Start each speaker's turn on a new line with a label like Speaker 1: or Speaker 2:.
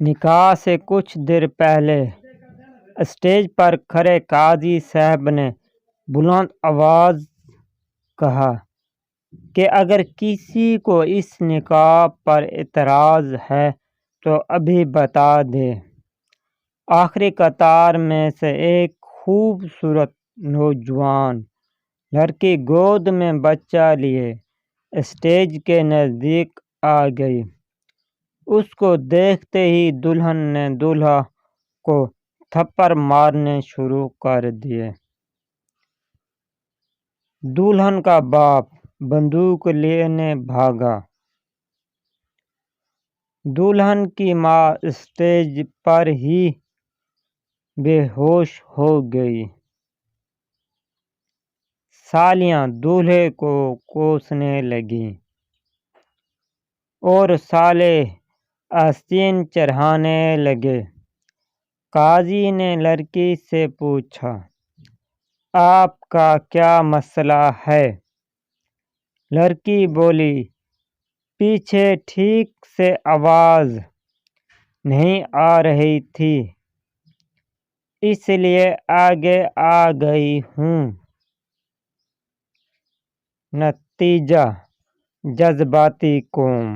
Speaker 1: نکاح سے کچھ دیر پہلے اسٹیج پر کھڑے قاضی صاحب نے بلند آواز کہا کہ اگر کسی کو اس نکاح پر اعتراض ہے تو ابھی بتا دے۔ آخری قطار میں سے ایک خوبصورت نوجوان لڑکی گود میں بچہ لیے اسٹیج کے نزدیک آ گئی۔ اس کو دیکھتے ہی دلہن نے دولہا کو تھپڑ مارنے شروع کر دیے۔ دلہن کا باپ بندوق لینے بھاگا۔ دلہن کی ماں اسٹیج پر ہی بے ہوش ہو گئی۔ سالیاں دولہے کو کوسنے لگیں اور سالے آستین چڑھانے لگے۔ قاضی نے لڑکی سے پوچھا، آپ کا کیا مسئلہ ہے؟ لڑکی بولی، پیچھے ٹھیک سے آواز نہیں آ رہی تھی اس لیے آگے آ گئی ہوں۔ نتیجہ: جذباتی قوم۔